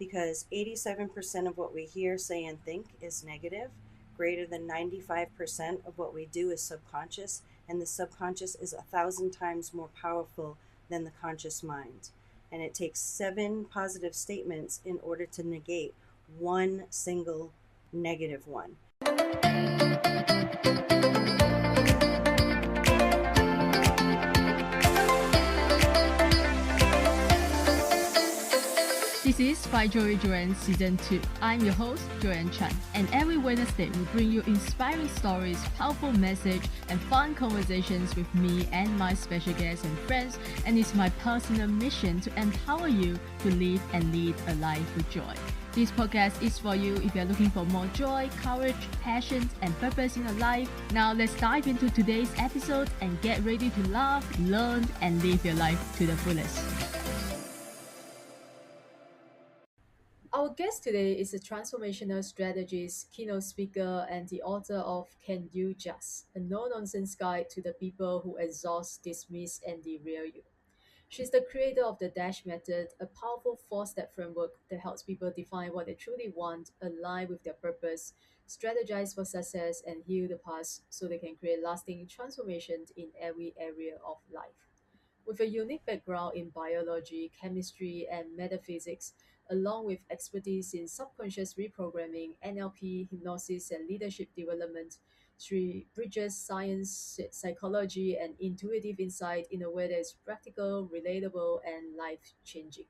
because 87% of what we hear, say, and think is negative. Greater than 95% of what we do is subconscious, and the subconscious is 1,000 times more powerful than the conscious mind. And it takes 7 positive statements in order to negate one single negative one. This is By Joyan Season 2. I'm your host, Joyan Chan, and every Wednesday we bring you inspiring stories, powerful message, and fun conversations with me and my special guests and friends, and it's my personal mission to empower you to live and lead a life with joy. This podcast is for you if you're looking for more joy, courage, passion, and purpose in your life. Now let's dive into today's episode and get ready to laugh, learn, and live your life to the fullest. Our guest today is a transformational strategist, keynote speaker, and the author of Can You Just? A no-nonsense guide to the people who exhaust, dismiss, and derail you. She's the creator of the Dash Method, a powerful four-step framework that helps people define what they truly want, align with their purpose, strategize for success, and heal the past so they can create lasting transformations in every area of life. With a unique background in biology, chemistry, and metaphysics, along with expertise in subconscious reprogramming, NLP, hypnosis, and leadership development, she bridges science, psychology, and intuitive insight in a way that is practical, relatable, and life changing.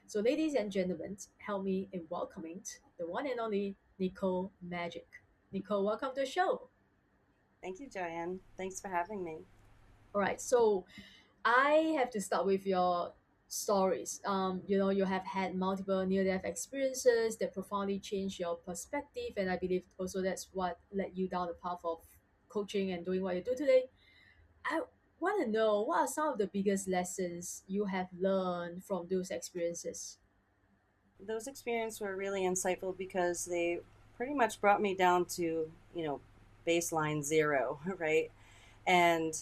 So, ladies and gentlemen, help me in welcoming the one and only Nicole Majik. Nicole, welcome to the show. Thank you, Joyan. Thanks for having me. All right, so I have to start with your stories. You have had multiple near-death experiences that profoundly changed your perspective, and I believe also that's what led you down the path of coaching and doing what you do today. I want to know what are some of the biggest lessons you have learned from those experiences. Those experiences were really insightful because they pretty much brought me down to, baseline zero, right? And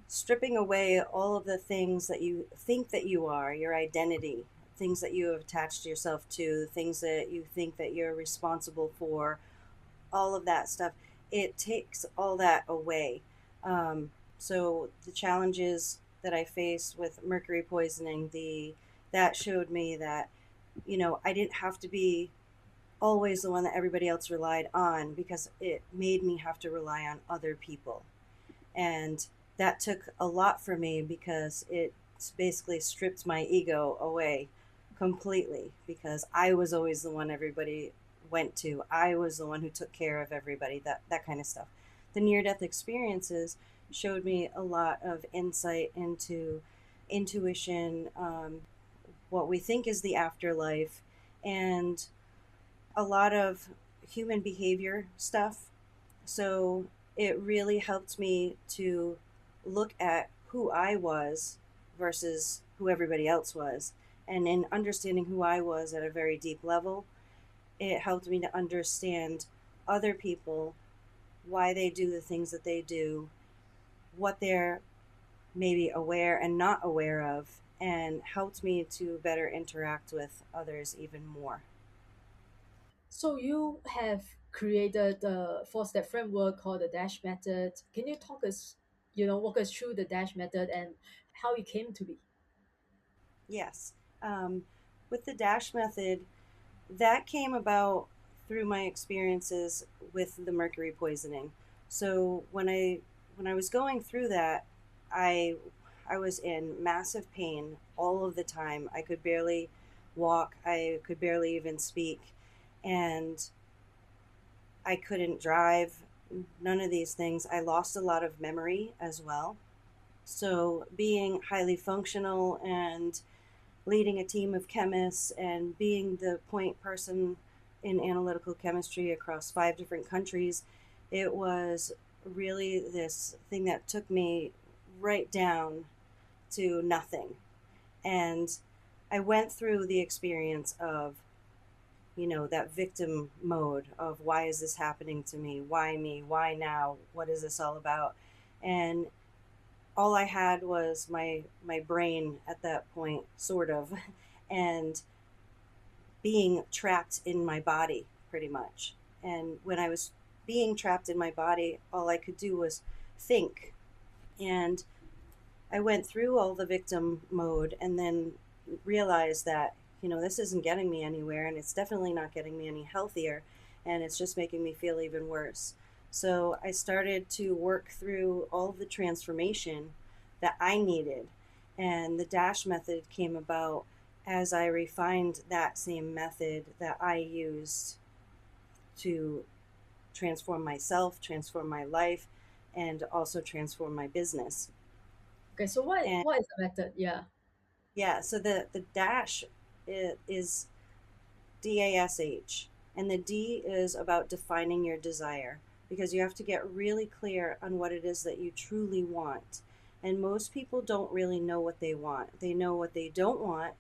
stripping away all of the things that you think that you are, your identity, things that you have attached yourself to, things that you think that you're responsible for, all of that stuff. It takes all that away. So the challenges that I faced with mercury poisoning, that showed me that, I didn't have to be always the one that everybody else relied on, because it made me have to rely on other people. And that took a lot for me because it basically stripped my ego away completely, because I was always the one everybody went to. I was the one who took care of everybody, that kind of stuff. The near death experiences showed me a lot of insight into intuition, what we think is the afterlife, and a lot of human behavior stuff. So it really helped me to look at who I was versus who everybody else was. And in understanding who I was at a very deep level, it helped me to understand other people, why they do the things that they do, what they're maybe aware and not aware of, and helped me to better interact with others even more. So you have created a four-step framework called the Dash Method. Can you walk us through the Dash Method and how it came to be? Yes. Um, with the Dash method, that came about through my experiences with the mercury poisoning. So when I was going through that, I I was in massive pain all of the time. I could barely walk. I could barely even speak, and I couldn't drive. None of these things. I lost a lot of memory as well. So being highly functional and leading a team of chemists and being the point person in analytical chemistry across 5 different countries, it was really this thing that took me right down to nothing. And I went through the experience of, that victim mode of, why is this happening to me? Why me? Why now? What is this all about? And all I had was my brain at that point, sort of. And being trapped in my body, pretty much. And when I was being trapped in my body, all I could do was think. And I went through all the victim mode and then realized that, this isn't getting me anywhere, and it's definitely not getting me any healthier, and it's just making me feel even worse. So I started to work through all the transformation that I needed. And the DASH method came about as I refined that same method that I used to transform myself, transform my life, and also transform my business. Okay, so what And what is the method? Yeah. yeah, so the dash is DASH, and the D is about defining your desire, because you have to get really clear on what it is that you truly want. And most people don't really know what they want. They know what they don't want,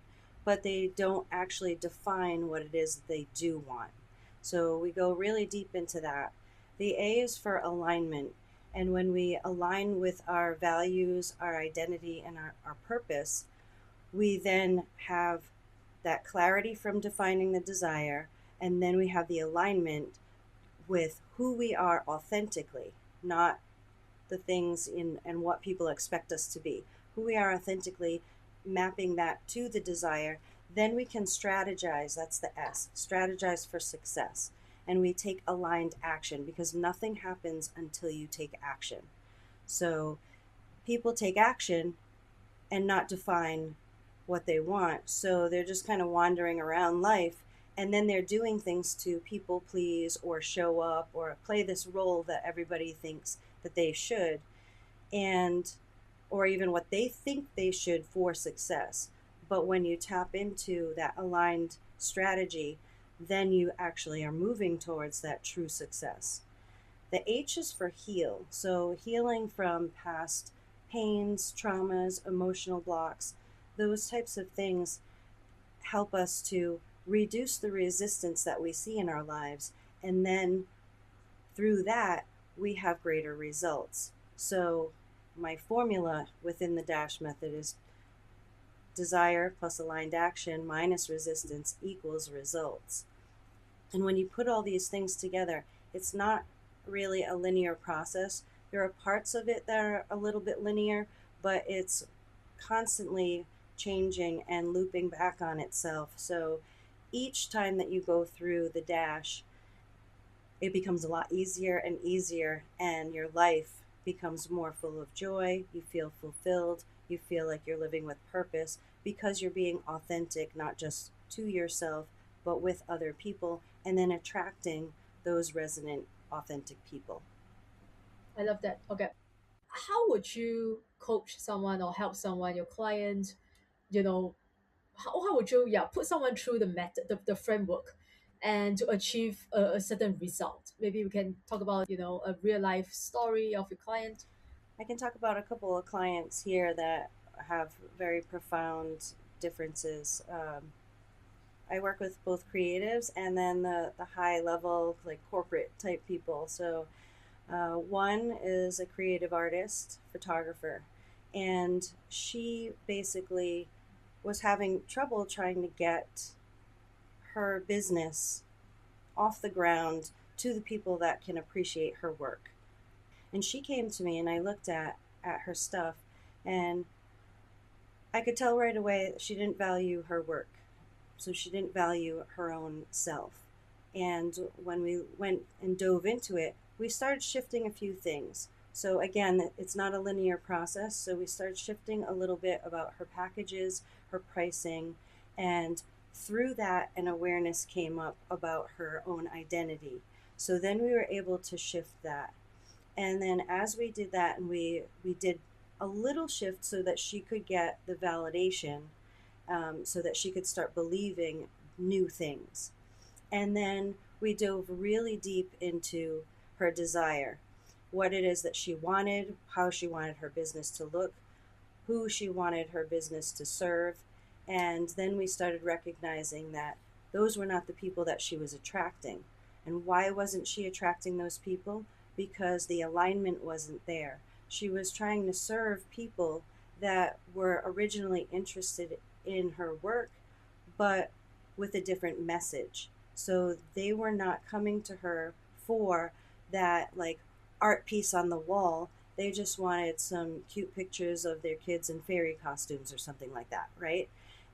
but they don't actually define what it is that they do want. So we go really deep into that. The A is for alignment. And when we align with our values, our identity, and our purpose, we then have that clarity from defining the desire, and then we have the alignment with who we are authentically, not the things in and what people expect us to be. Who we are authentically, mapping that to the desire, then we can strategize. That's the S. Strategize for success. And we take aligned action, because nothing happens until you take action. So people take action and not define what they want. So they're just kind of wandering around life, and then they're doing things to people please or show up or play this role that everybody thinks that they should, and or even what they think they should for success. But when you tap into that aligned strategy, then you actually are moving towards that true success. The H is for heal. So healing from past pains, traumas, emotional blocks, those types of things help us to reduce the resistance that we see in our lives. And then through that, we have greater results. So my formula within the DASH method is desire plus aligned action minus resistance equals results. And when you put all these things together, it's not really a linear process. There are parts of it that are a little bit linear, but it's constantly changing and looping back on itself. So each time that you go through the dash, it becomes a lot easier and easier, and your life becomes more full of joy. You feel fulfilled. You feel like you're living with purpose, because you're being authentic, not just to yourself, but with other people, and then attracting those resonant, authentic people. I love that. Okay. How would you coach someone or help someone, your client, you know, how would you, yeah, put someone through the method, the framework, and to achieve a certain result? Maybe we can talk about, a real life story of your client. I can talk about a couple of clients here that have very profound differences. I work with both creatives and then the high level, like corporate type people. So one is a creative artist, photographer, and she basically was having trouble trying to get her business off the ground to the people that can appreciate her work. And she came to me, and I looked at her stuff, and I could tell right away that she didn't value her work. So she didn't value her own self. And when we went and dove into it, we started shifting a few things. So again, it's not a linear process. So we started shifting a little bit about her packages, her pricing, and through that, an awareness came up about her own identity. So then we were able to shift that. And then as we did that, and we did a little shift so that she could get the validation, so that she could start believing new things. And then we dove really deep into her desire, what it is that she wanted, how she wanted her business to look, who she wanted her business to serve. And then we started recognizing that those were not the people that she was attracting. And why wasn't she attracting those people? Because the alignment wasn't there. She was trying to serve people that were originally interested in her work, but with a different message. So they were not coming to her for that like art piece on the wall. They just wanted some cute pictures of their kids in fairy costumes or something like that, right?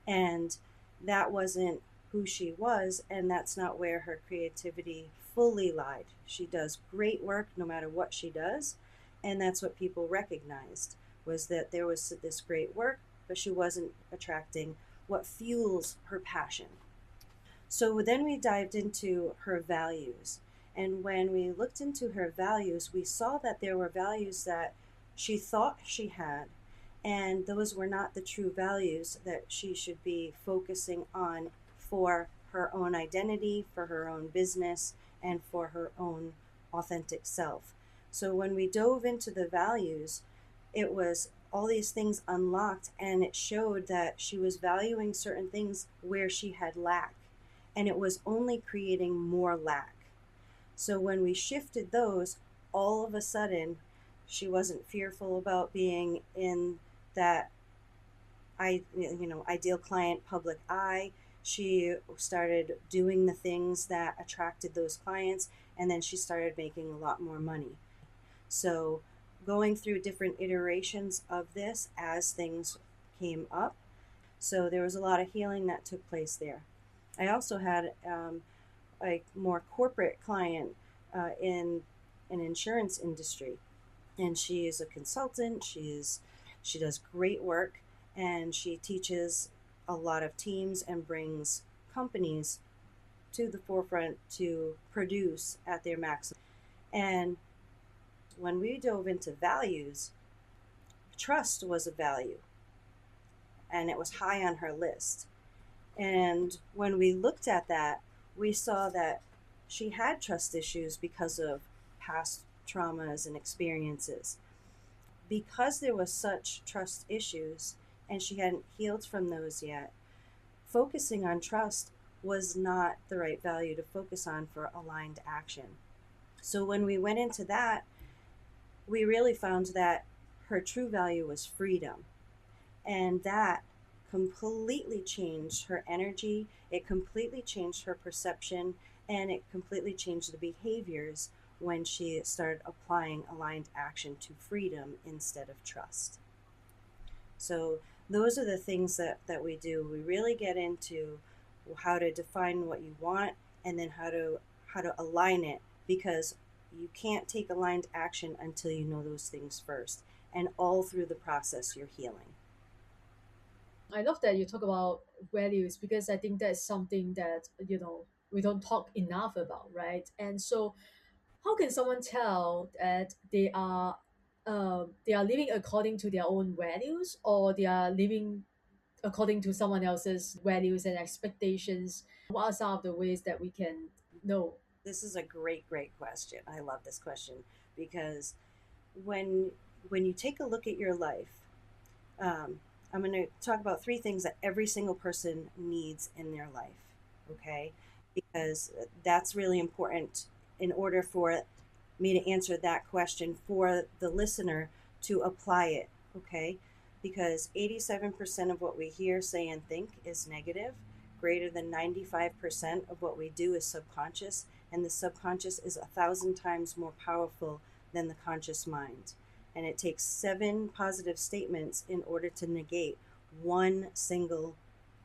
And that wasn't who she was, and that's not where her creativity fully lied. She does great work no matter what she does, and that's what people recognized, was that there was this great work, but she wasn't attracting what fuels her passion. So then we dived into her values. And when we looked into her values, we saw that there were values that she thought she had, and those were not the true values that she should be focusing on for her own identity, for her own business, and for her own authentic self. So when we dove into the values, it was all these things unlocked, and it showed that she was valuing certain things where she had lack, and it was only creating more lack. So when we shifted those, all of a sudden she wasn't fearful about being in that ideal client public eye. She started doing the things that attracted those clients, and then she started making a lot more money. So going through different iterations of this as things came up. So there was a lot of healing that took place there. I also had a more corporate client in an insurance industry, and she is a consultant. She does great work, and she teaches a lot of teams and brings companies to the forefront to produce at their maximum. And when we dove into values, trust was a value, and it was high on her list. And when we looked at that, we saw that she had trust issues because of past traumas and experiences. Because there was such trust issues and she hadn't healed from those yet, focusing on trust was not the right value to focus on for aligned action. So when we went into that, we really found that her true value was freedom. And that completely changed her energy, it completely changed her perception, and it completely changed the behaviors when she started applying aligned action to freedom instead of trust. So those are the things that we do. We really get into how to define what you want, and then how to align it, because you can't take aligned action until you know those things first. And all through the process, you're healing. I love that you talk about values because I think that's something that, we don't talk enough about, right? And so, how can someone tell that they are living according to their own values, or they are living according to someone else's values and expectations? What are some of the ways that we can know? This is a great question. I love this question because when when you take a look at your life, um, I'm going to talk about three things that every single person needs in their life, okay? Because that's really important in order for me to answer that question for the listener to apply it, okay? Because 87% of what we hear, say, and think is negative. Greater than 95% of what we do is subconscious, and the subconscious is 1,000 times more powerful than the conscious mind. And it takes 7 positive statements in order to negate one single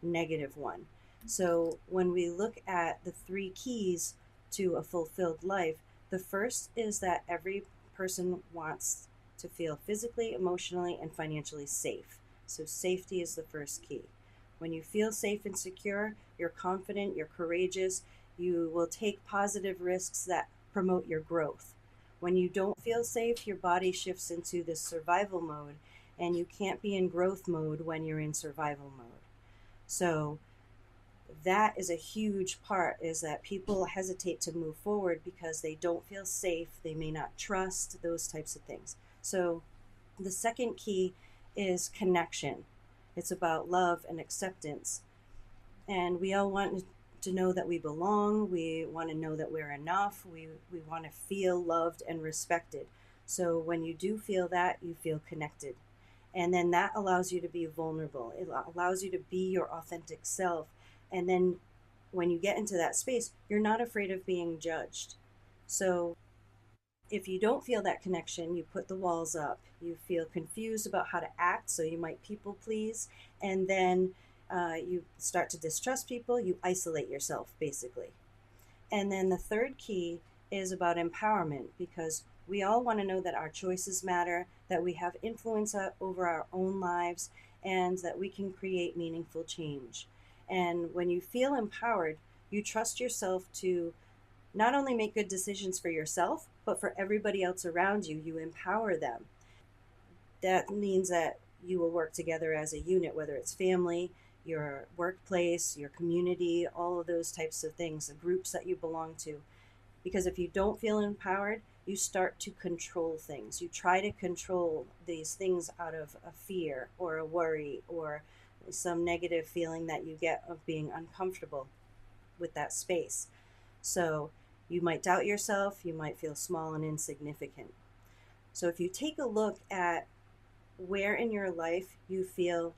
negative one. So when we look at the 3 keys to a fulfilled life, the first is that every person wants to feel physically, emotionally, and financially safe. So safety is the first key. When you feel safe and secure, you're confident, you're courageous, you will take positive risks that promote your growth. When you don't feel safe, your body shifts into this survival mode, and you can't be in growth mode when you're in survival mode. So that is a huge part, is that people hesitate to move forward because they don't feel safe, they may not trust, those types of things. So the second key is connection. It's about love and acceptance. And we all want to know that we belong. We want to know that we're enough. We want to feel loved and respected. So when you do feel that, you feel connected. And then that allows you to be vulnerable. It allows you to be your authentic self. And then when you get into that space, you're not afraid of being judged. So if you don't feel that connection, you put the walls up. You feel confused about how to act, so you might people please, and then you start to distrust people. You isolate yourself, basically. And then the third key is about empowerment, because we all want to know that our choices matter, that we have influence over our own lives, and that we can create meaningful change. And when you feel empowered, you trust yourself to not only make good decisions for yourself, but for everybody else around you. You empower them. That means that you will work together as a unit, whether it's family, your workplace, your community, all of those types of things, the groups that you belong to. Because if you don't feel empowered, you start to control things. You try to control these things out of a fear or a worry or some negative feeling that you get of being uncomfortable with that space. So you might doubt yourself, you might feel small and insignificant. So if you take a look at where in your life you feel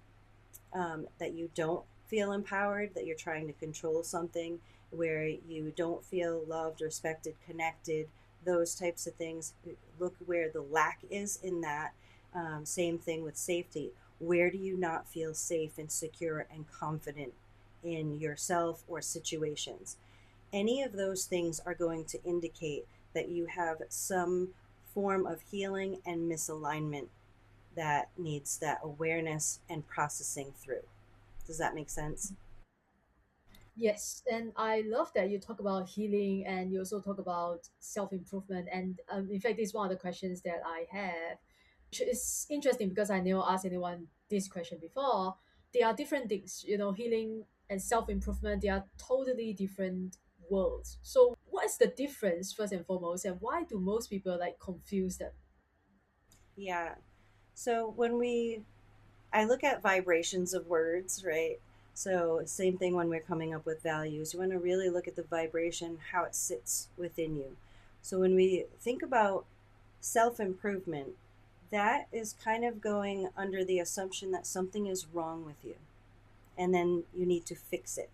that you don't feel empowered, that you're trying to control something, where you don't feel loved, respected, connected, those types of things, look where the lack is in that. Same thing with safety. Where do you not feel safe and secure and confident in yourself or situations? Any of those things are going to indicate that you have some form of healing and misalignment that needs that awareness and processing through. Does that make sense? Yes, and I love that you talk about healing and you also talk about self improvement. And in fact, this is one of the questions that I have, which is interesting because I never asked anyone this question before. They are different things, healing and self improvement, they are totally different worlds. So, what is the difference, first and foremost, and why do most people like confuse them? Yeah. So I look at vibrations of words, right? So, same thing when we're coming up with values. You want to really look at the vibration, how it sits within you. So, when we think about self improvement, that is kind of going under the assumption that something is wrong with you and then you need to fix it.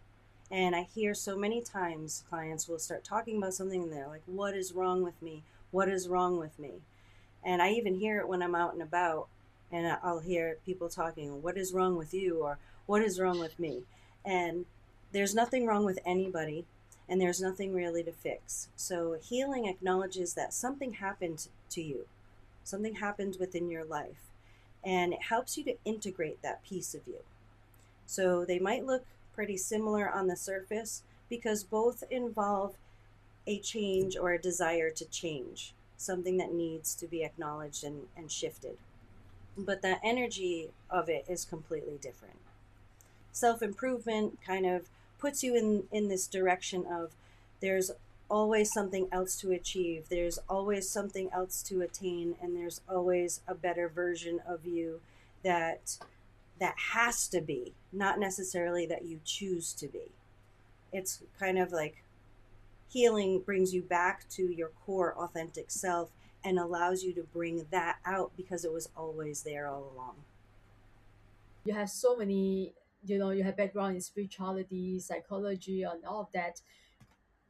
And I hear so many times clients will start talking about something and they're like, what is wrong with me? What is wrong with me? And I even hear it when I'm out and about, and I'll hear people talking, what is wrong with you? Or what is wrong with me? And there's nothing wrong with anybody, and there's nothing really to fix. So healing acknowledges that something happened to you, something happened within your life, and it helps you to integrate that piece of you. So they might look pretty similar on the surface because both involve a change or a desire to change, something that needs to be acknowledged and shifted. But the energy of it is completely different. Self improvement kind of puts you in this direction of there's always something else to achieve, there's always something else to attain, and there's always a better version of you that has to be, not necessarily that you choose to be. It's kind of like healing brings you back to your core authentic self and allows you to bring that out because it was always there all along. You have so many, you have background in spirituality, psychology, and all of that,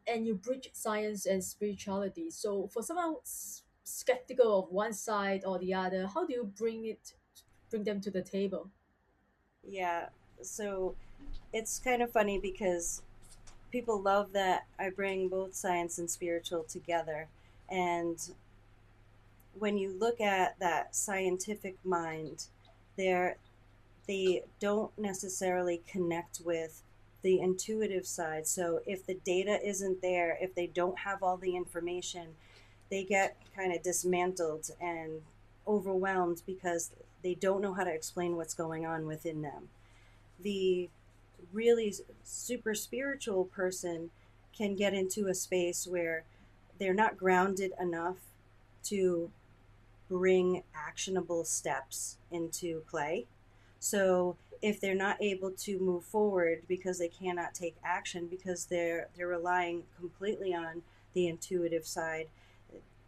and you bridge science and spirituality. So for someone skeptical of one side or the other, how do you bring them to the table? Yeah, so it's kind of funny because people love that I bring both science and spiritual together. And when you look at that scientific mind, they're they don't necessarily connect with the intuitive side. So if the data isn't there, if they don't have all the information, they get kind of dismantled and overwhelmed because they don't know how to explain what's going on within them. The really super spiritual person can get into a space where they're not grounded enough to bring actionable steps into play. So if they're not able to move forward because they cannot take action because they're relying completely on the intuitive side,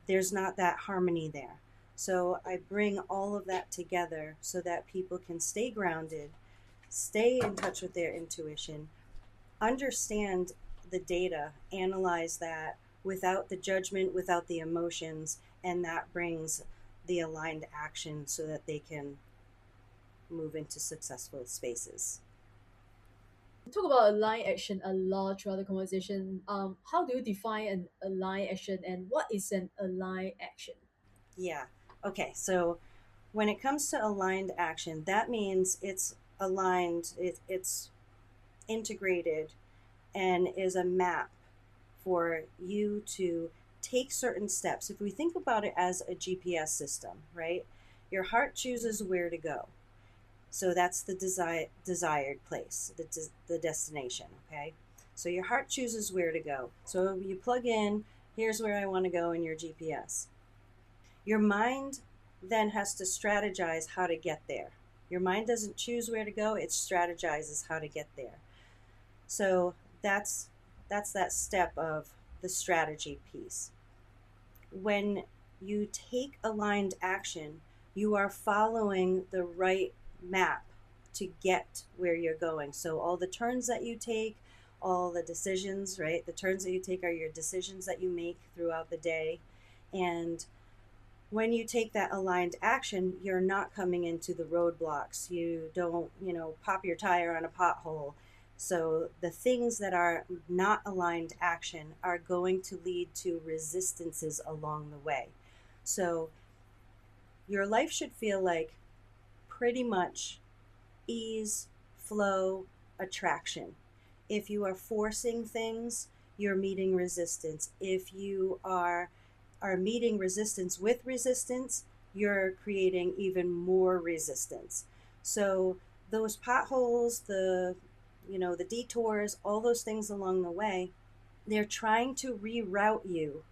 there's not that harmony there. So I bring all of that together so that people can stay grounded, stay in touch with their intuition, understand the data, analyze that without the judgment, without the emotions, and that brings the aligned action so that they can move into successful spaces. We talk about align action a lot throughout the conversation. How do you define an align action, and what is an align action? Yeah. Okay. So when it comes to aligned action, that means it's aligned, it's integrated, and is a map for you to take certain steps. If we think about it as a GPS system, right? Your heart chooses where to go. So that's the desired place, the destination, okay? So your heart chooses where to go. So you plug in, here's where I want to go in your GPS. Your mind then has to strategize how to get there. Your mind doesn't choose where to go, it strategizes how to get there. So that's that step of the strategy piece. When you take aligned action, you are following the right map to get where you're going. So all the turns that you take, all the decisions, right? The turns that you take are your decisions that you make throughout the day. And when you take that aligned action, you're not coming into the roadblocks. You don't, pop your tire on a pothole. So the things that are not aligned action are going to lead to resistances along the way. So your life should feel like pretty much ease, flow, attraction. If you are forcing things, you're meeting resistance. If you are meeting resistance with resistance, you're creating even more resistance. So those potholes, the detours, all those things along the way, they're trying to reroute you,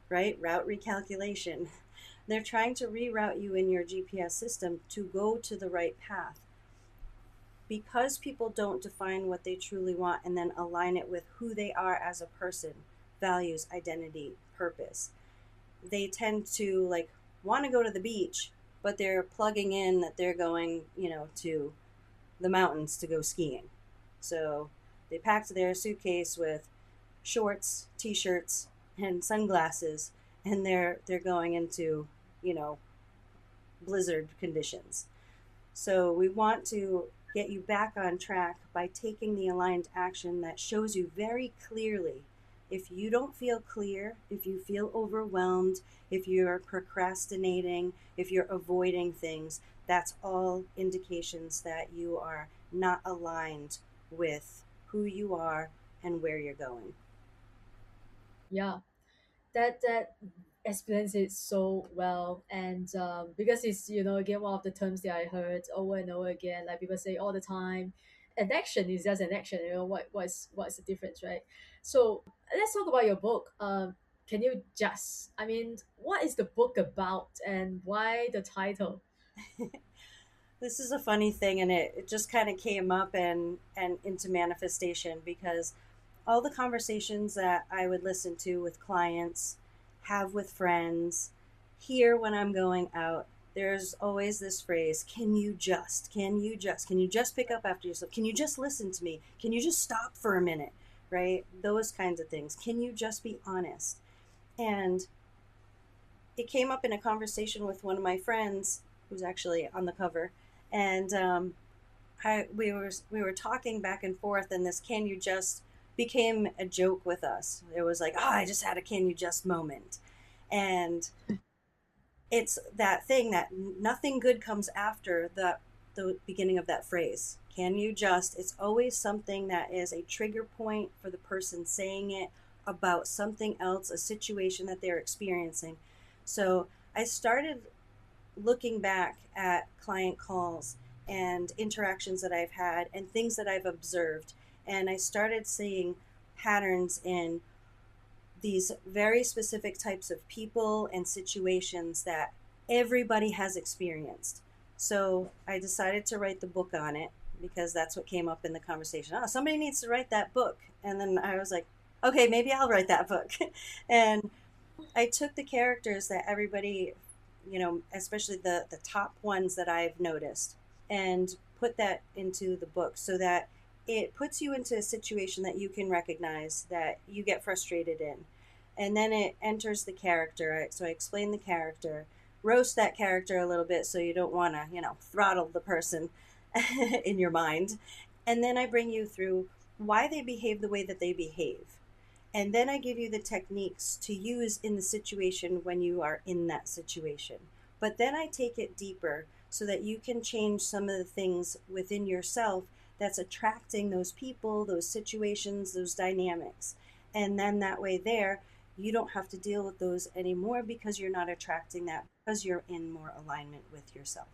right? Route recalculation. They're trying to reroute you in your GPS system to go to the right path. Because people don't define what they truly want and then align it with who they are as a person, values, identity, purpose, they tend to like want to go to the beach, but they're plugging in that they're going, to the mountains to go skiing. So they packed their suitcase with shorts, t-shirts, and sunglasses, and they're going into, you know, blizzard conditions. So we want to get you back on track by taking the aligned action that shows you very clearly. If you don't feel clear, if you feel overwhelmed, if you're procrastinating, if you're avoiding things, that's all indications that you are not aligned with who you are and where you're going. Yeah, that explains it so well. And because it's, again, one of the terms that I heard over and over again, like people say all the time, an action is just an action. What's the difference, right? So let's talk about your book. Can you just, I mean, what is the book about, and why the title? This is a funny thing, and it just kind of came up and into manifestation because all the conversations that I would listen to with clients, have with friends, hear when I'm going out, there's always this phrase, can you just pick up after yourself? Can you just listen to me? Can you just stop for a minute? Right? Those kinds of things. Can you just be honest? And it came up in a conversation with one of my friends who's actually on the cover. And we were talking back and forth, and this "can you just" became a joke with us. It was like, "Oh, I just had a can you just moment," and it's that thing that nothing good comes after the beginning of that phrase. Can you just? It's always something that is a trigger point for the person saying it about something else, a situation that they're experiencing. So I started looking back at client calls and interactions that I've had and things that I've observed. And I started seeing patterns in these very specific types of people and situations that everybody has experienced. So I decided to write the book on it because that's what came up in the conversation. Oh, somebody needs to write that book. And then I was like, okay, maybe I'll write that book. And I took the characters that everybody, especially the top ones that I've noticed, and put that into the book so that it puts you into a situation that you can recognize that you get frustrated in. And then it enters the character. So I explain the character, roast that character a little bit so you don't want to, throttle the person in your mind. And then I bring you through why they behave the way that they behave. And then I give you the techniques to use in the situation when you are in that situation. But then I take it deeper so that you can change some of the things within yourself that's attracting those people, those situations, those dynamics. And then that way, there, you don't have to deal with those anymore because you're not attracting that, because you're in more alignment with yourself.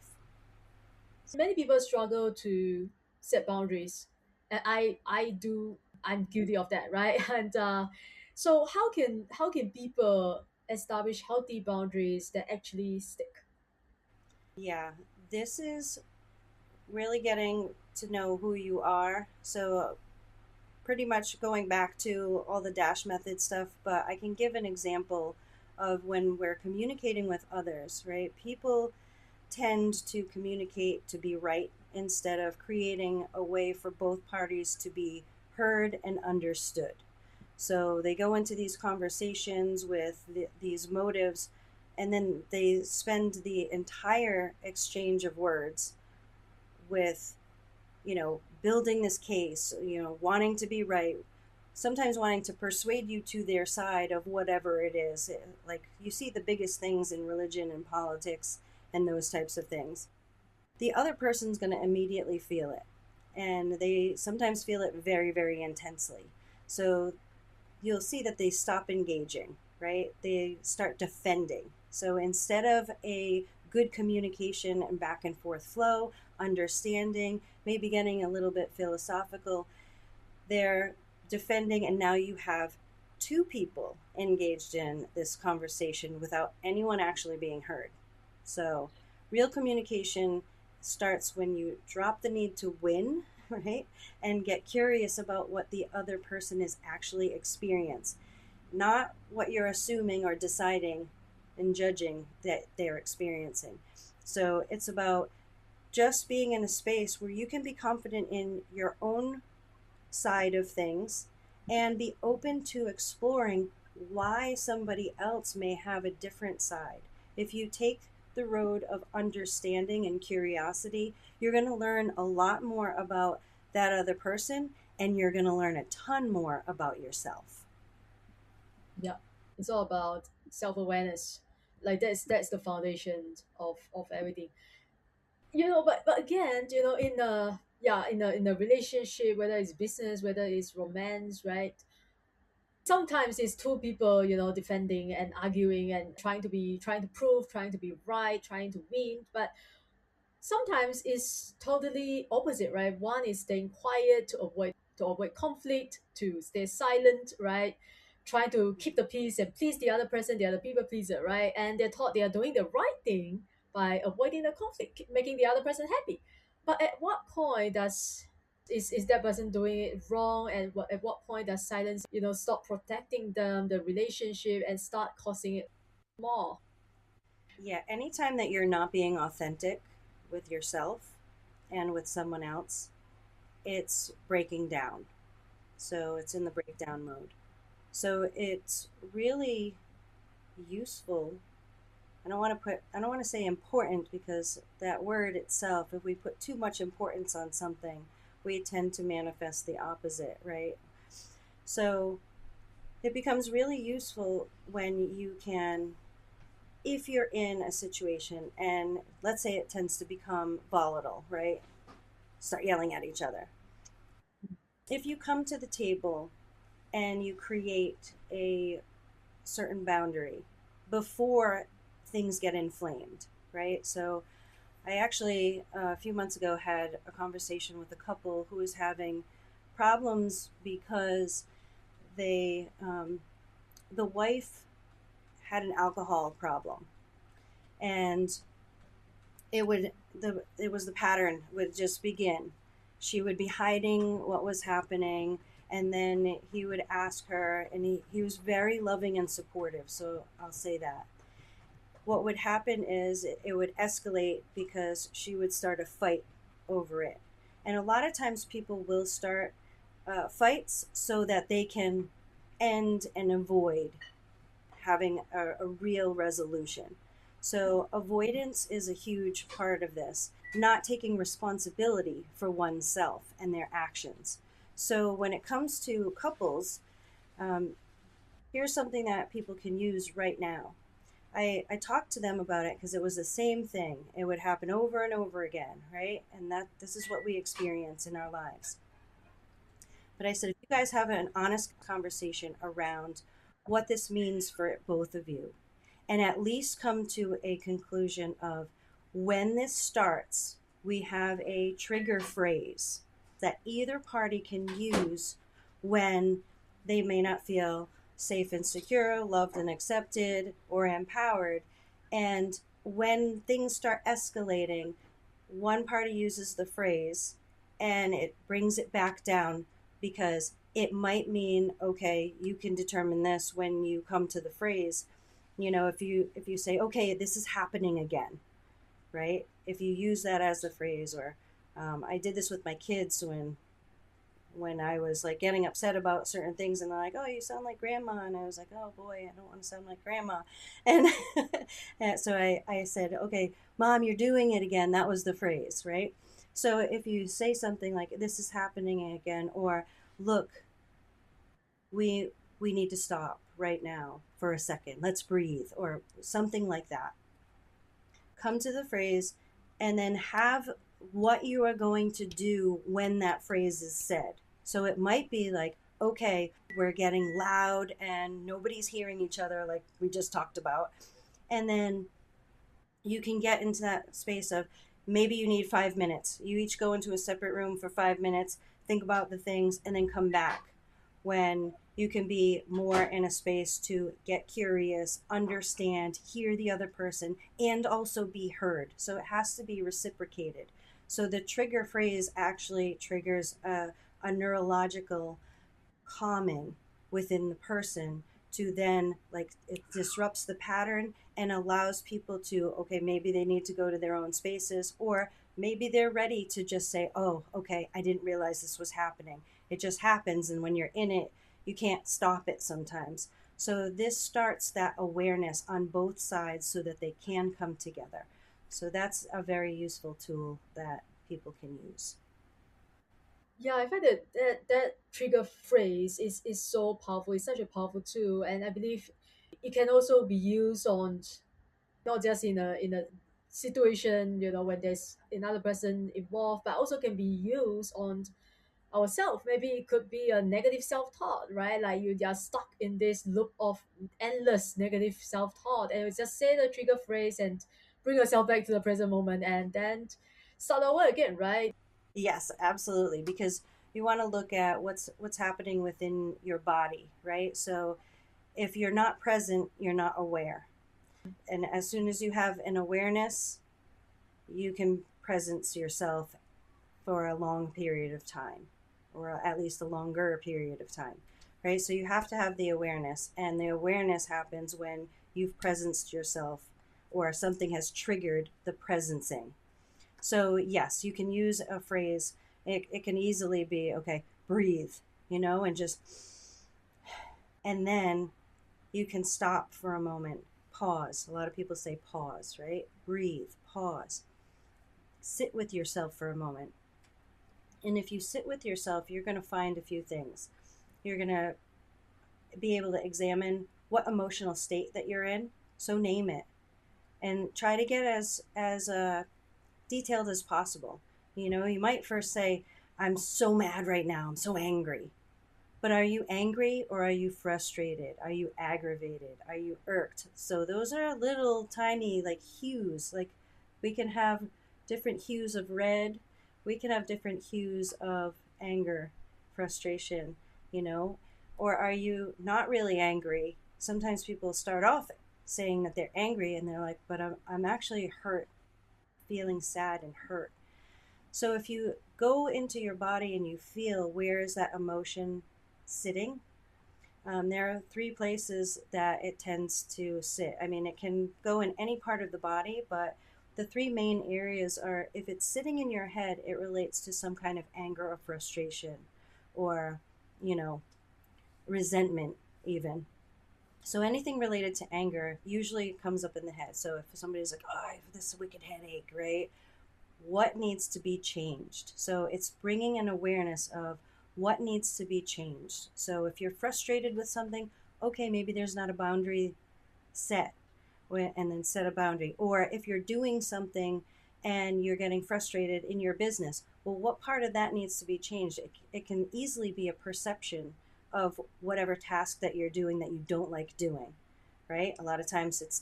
Many people struggle to set boundaries, and I do. I'm guilty of that, right? And so how can people establish healthy boundaries that actually stick? Yeah, this is really getting to know who you are. So, pretty much going back to all the dash method stuff, but I can give an example of when we're communicating with others, right? People tend to communicate to be right instead of creating a way for both parties to be heard and understood. So they go into these conversations with these motives, and then they spend the entire exchange of words with, building this case, wanting to be right, sometimes wanting to persuade you to their side of whatever it is. Like you see the biggest things in religion and politics and those types of things. The other person's going to immediately feel it. And they sometimes feel it very, very intensely. So you'll see that they stop engaging, right? They start defending. So instead of a good communication and back and forth flow, understanding, maybe getting a little bit philosophical, they're defending, and now you have two people engaged in this conversation without anyone actually being heard. So, real communication starts when you drop the need to win, right? And get curious about what the other person is actually experiencing, not what you're assuming or deciding and judging that they're experiencing. So, it's about just being in a space where you can be confident in your own side of things and be open to exploring why somebody else may have a different side. If you take the road of understanding and curiosity, you're going to learn a lot more about that other person, and you're going to learn a ton more about yourself. Yeah, it's all about self-awareness. Like that's the foundation of everything. But again, in a yeah in a relationship, whether it's business, whether it's romance, right? Sometimes it's two people, defending and arguing and trying to prove, trying to be right, trying to win. But sometimes it's totally opposite, right? One is staying quiet to avoid conflict, to stay silent, right? Trying to keep the peace and please the other person, the other people pleaser, right? And they thought they are doing the right thing by avoiding the conflict, making the other person happy. But at what point is that person doing it wrong? And at what point does silence, stop protecting them, the relationship, and start causing it more? Yeah, anytime that you're not being authentic with yourself and with someone else, it's breaking down. So it's in the breakdown mode. So it's really useful. I don't want to say important, because that word itself, if we put too much importance on something, we tend to manifest the opposite, right? So it becomes really useful when you can, if you're in a situation and let's say it tends to become volatile, right? Start yelling at each other. If you come to the table and you create a certain boundary before things get inflamed, right? So I actually, a few months ago, had a conversation with a couple who was having problems because the wife had an alcohol problem, and it was the pattern would just begin. She would be hiding what was happening, and then he would ask her, and he was very loving and supportive, so I'll say that. What would happen is it would escalate because she would start a fight over it. And a lot of times people will start fights so that they can end and avoid having a real resolution. So, avoidance is a huge part of this, not taking responsibility for oneself and their actions. So, when it comes to couples, um, here's something that people can use right now. I talked to them about it because it was the same thing. It would happen over and over again, right? And that this is what we experience in our lives. But I said, if you guys have an honest conversation around what this means for both of you, and at least come to a conclusion of when this starts, we have a trigger phrase that either party can use when they may not feel safe and secure, loved and accepted, or empowered. And when things start escalating, one party uses the phrase and it brings it back down because it might mean, okay, you can determine this when you come to the phrase. If you say, okay, this is happening again, right? If you use that as the phrase, or I did this with my kids when I was like getting upset about certain things, and they're like, "Oh, you sound like grandma," and I was like, "Oh boy, I don't want to sound like grandma," and, and so I said, "Okay, mom, you're doing it again." That was the phrase, right? So if you say something like, "This is happening again," or "Look, we we need to stop right now for a second. Let's breathe," or something like that. Come to the phrase and then have what you are going to do when that phrase is said. So it might be like, okay, we're getting loud and nobody's hearing each other, like we just talked about. And then you can get into that space of maybe you need 5 minutes. You each go into a separate room for 5 minutes, think about the things, and then come back when you can be more in a space to get curious, understand, hear the other person, and also be heard. So it has to be reciprocated. So the trigger phrase actually triggers a neurological calming within the person to then, like, it disrupts the pattern and allows people to, okay, maybe they need to go to their own spaces, or maybe they're ready to just say, oh, okay, I didn't realize this was happening. It just happens, and when you're in it, you can't stop it sometimes. So this starts that awareness on both sides so that they can come together. So that's a very useful tool that people can use. Yeah, I find that trigger phrase is so powerful. It's such a powerful tool, and I believe it can also be used on not just in a situation, when there's another person involved, but also can be used on ourselves. Maybe it could be a negative self-talk, right? Like you just stuck in this loop of endless negative self-talk, and you just say the trigger phrase and bring yourself back to the present moment, and then start over again, right? Yes, absolutely, because you want to look at what's happening within your body, right? So if you're not present, you're not aware. And as soon as you have an awareness, you can presence yourself for a long period of time, or at least a longer period of time, right? So you have to have the awareness, and the awareness happens when you've presenced yourself or something has triggered the presencing. So, yes, you can use a phrase. It can easily be, okay, breathe, and just, and then you can stop for a moment, pause. A lot of people say pause, right? Breathe, pause, sit with yourself for a moment. And if you sit with yourself, you're going to find a few things. You're going to be able to examine what emotional state that you're in. So name it and try to get as detailed as possible. You might first say, I'm so mad right now. I'm so angry. But are you angry, or are you frustrated? Are you aggravated? Are you irked? So those are little tiny like hues. Like we can have different hues of red. We can have different hues of anger, frustration, you know? Or are you not really angry? Sometimes people start off saying that they're angry and they're like, but I'm actually hurt, feeling sad and hurt. So if you go into your body and you feel, where is that emotion sitting? There are three places that it tends to sit. I mean, it can go in any part of the body, but the three main areas are, if it's sitting in your head, it relates to some kind of anger or frustration or, you know, resentment, even. So anything related to anger usually comes up in the head. So if somebody's like, oh, I have this wicked headache, right? What needs to be changed? So it's bringing an awareness of what needs to be changed. So if you're frustrated with something, okay, maybe there's not a boundary set, and then set a boundary. Or if you're doing something and you're getting frustrated in your business, well, what part of that needs to be changed? It can easily be a perception of whatever task that you're doing that you don't like doing, right? A lot of times it's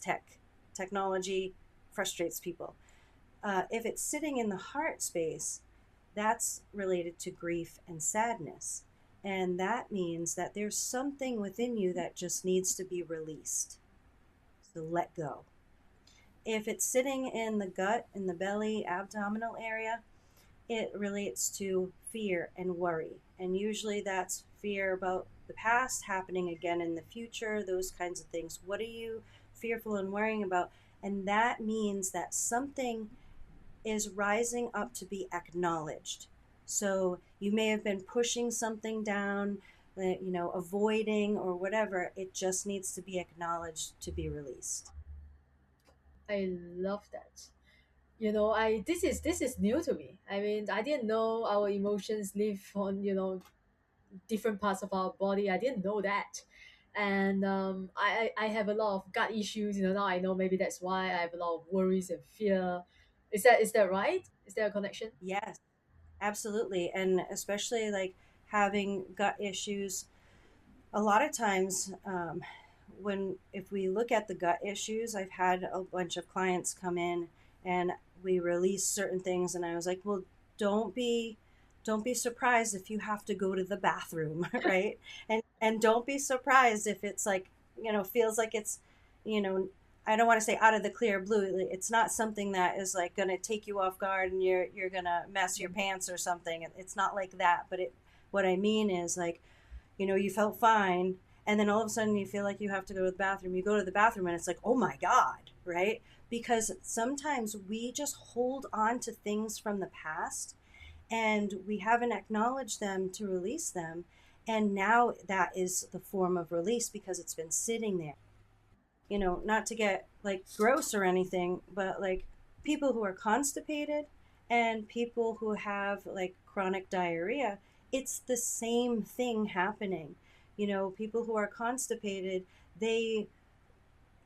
technology frustrates people. If it's sitting in the heart space, that's related to grief and sadness. And that means that there's something within you that just needs to be released. So let go. If it's sitting in the gut, in the belly, abdominal area, it relates to fear and worry. And usually that's fear about the past happening again in the future, those kinds of things. What are you fearful and worrying about? And that means that something is rising up to be acknowledged. So you may have been pushing something down, avoiding or whatever. It just needs to be acknowledged to be released. I love that. I this is new to me. I mean, I didn't know our emotions live on different parts of our body. I didn't know that. And I have a lot of gut issues. Now I know, maybe that's why I have a lot of worries and fear. Is that right? Is there a connection? Yes, absolutely. And especially like having gut issues, a lot of times, when if we look at the gut issues, I've had a bunch of clients come in and we release certain things, and I was like, well, don't be don't be surprised if you have to go to the bathroom, right? And don't be surprised if it's like, feels like it's, you know I don't want to say out of the clear blue. It's not something that is like going to take you off guard and you're going to mess your pants or something. It's not like that. But what I mean is, like, you felt fine, and then all of a sudden you feel like you have to go to the bathroom. You go to the bathroom and it's like, oh my God, right? Because sometimes we just hold on to things from the past and we haven't acknowledged them to release them. And now that is the form of release because it's been sitting there. Not to get like gross or anything, but like people who are constipated and people who have like chronic diarrhea, it's the same thing happening. People who are constipated, they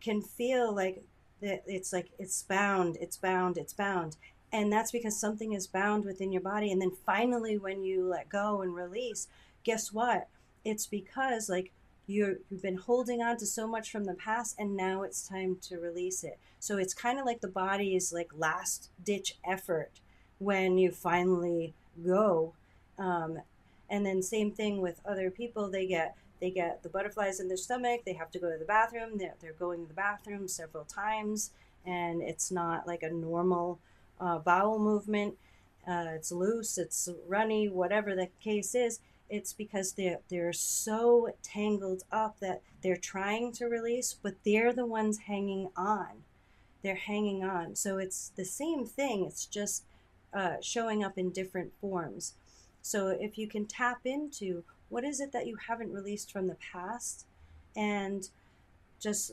can feel like that it's like it's bound, it's bound, it's bound. And that's because something is bound within your body. And then finally, when you let go and release, guess what? It's because like you've been holding on to so much from the past, and now it's time to release it. So it's kind of like the body's like last ditch effort when you finally go. Um, and then same thing with other people. They get the butterflies in their stomach. They have to go to the bathroom. They're going to the bathroom several times, and it's not like a normal bowel movement. It's loose, it's runny, whatever the case is. It's because they're so tangled up that they're trying to release, but they're the ones hanging on. They're hanging on. So it's the same thing. It's just showing up in different forms. So if you can tap into what is it that you haven't released from the past, and just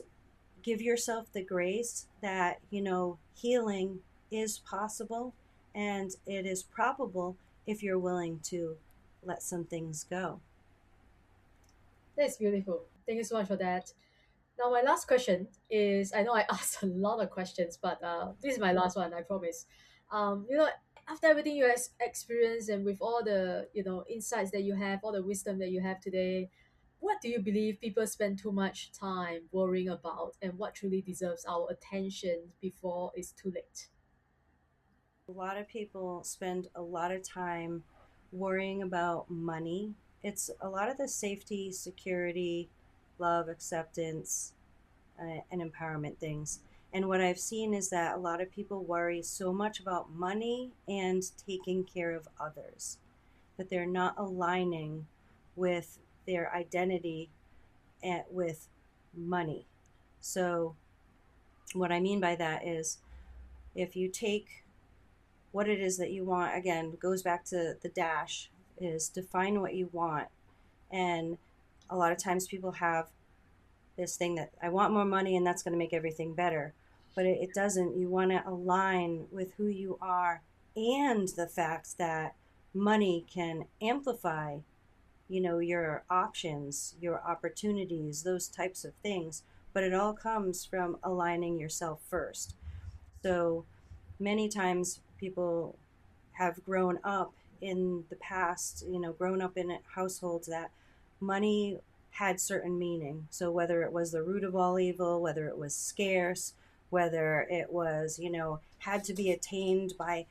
give yourself the grace that, healing is possible and it is probable if you're willing to let some things go. That's beautiful. Thank you so much for that. Now, my last question is, I know I asked a lot of questions, but this is my last one, I promise. After everything you experienced, and with all the insights that you have, all the wisdom that you have today, what do you believe people spend too much time worrying about, and what truly deserves our attention before it's too late? A lot of people spend a lot of time worrying about money. It's a lot of the safety, security, love, acceptance, and empowerment things. And what I've seen is that a lot of people worry so much about money and taking care of others that they're not aligning with their identity and with money. So, what I mean by that is If you take what it is that you want, again, goes back to the dash, is define what you want. And a lot of times people have this thing that I want more money and that's going to make everything better. But it doesn't. You want to align with who you are and the fact that money can amplify, your options, your opportunities, those types of things. But it all comes from aligning yourself first. So many times people have grown up in the past, grown up in households that money had certain meaning. So whether it was the root of all evil, whether it was scarce, whether it was, had to be attained by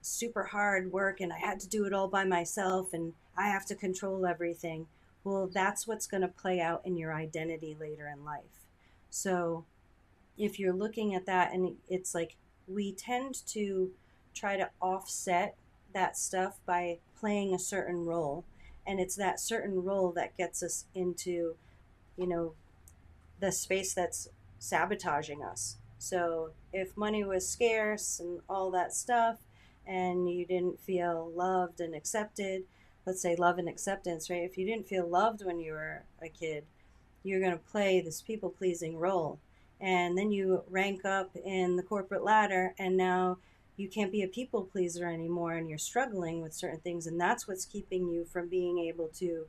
super hard work and I had to do it all by myself and I have to control everything. Well, that's what's going to play out in your identity later in life. So if you're looking at that, and it's like we tend to try to offset that stuff by playing a certain role, and it's that certain role that gets us into, the space that's sabotaging us. So if money was scarce and all that stuff, and you didn't feel loved and accepted, let's say love and acceptance, right? If you didn't feel loved when you were a kid, you're going to play this people pleasing role. And then you rank up in the corporate ladder, and now you can't be a people pleaser anymore, and you're struggling with certain things. And that's what's keeping you from being able to,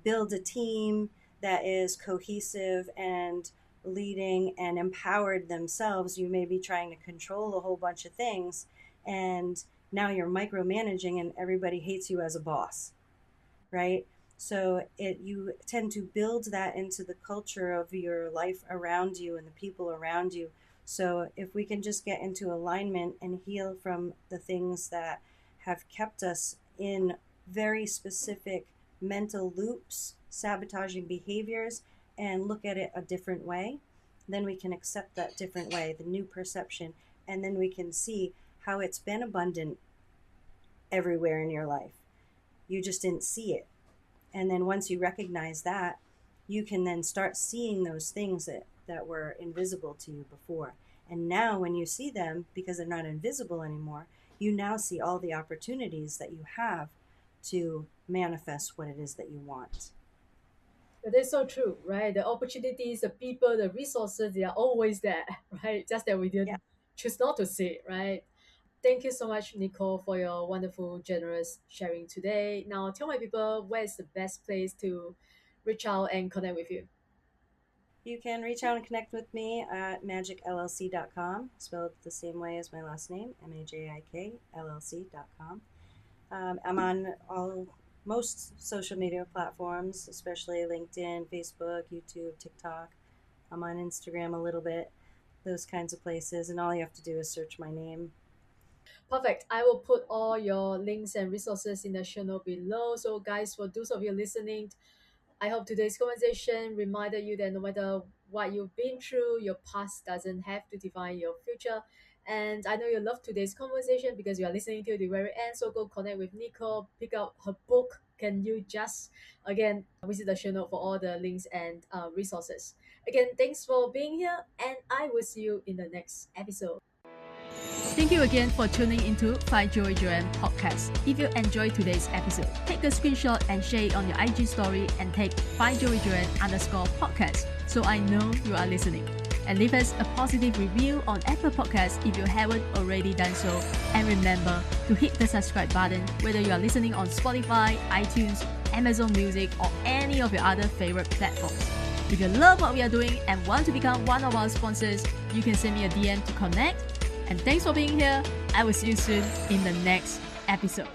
build a team that is cohesive and leading and empowered themselves. You may be trying to control a whole bunch of things, and now you're micromanaging, and everybody hates you as a boss, right? So you tend to build that into the culture of your life around you and the people around you. So if we can just get into alignment and heal from the things that have kept us in very specific mental loops, sabotaging behaviors, and look at it a different way, then we can accept that different way, the new perception, and then we can see how it's been abundant everywhere in your life. You just didn't see it. And then once you recognize that, you can then start seeing those things that were invisible to you before. And now when you see them, because they're not invisible anymore, you now see all the opportunities that you have to manifest what it is that you want. That's so true, right? The opportunities, the people, the resources, they are always there, right? Just that we Yeah. didn't choose not to see it, right? Thank you so much, Nicole, for your wonderful, generous sharing today. Now, tell my people where is the best place to reach out and connect with you. You can reach out and connect with me at magicllc.com, spelled the same way as my last name, MAJIKLLC.com. I'm on most social media platforms, especially LinkedIn, Facebook, YouTube, TikTok. I'm on Instagram a little bit, those kinds of places. And all you have to do is search my name. Perfect. I will put all your links and resources in the show note below. So, guys, for those of you listening, I hope today's conversation reminded you that no matter what you've been through, your past doesn't have to define your future. And I know you love today's conversation because you are listening to the very end. So go connect with Nicole, pick up her book. Can you just, again, visit the show note for all the links and resources. Again, thanks for being here, and I will see you in the next episode. Thank you again for tuning into Find Joy Joyan podcast. If you enjoyed today's episode, take a screenshot and share it on your IG story and tag Find Joy Joyan _podcast so I know you are listening. And leave us a positive review on Apple Podcasts if you haven't already done so. And remember to hit the subscribe button whether you are listening on Spotify, iTunes, Amazon Music, or any of your other favorite platforms. If you love what we are doing and want to become one of our sponsors, you can send me a DM to connect. And thanks for being here. I will see you soon in the next episode.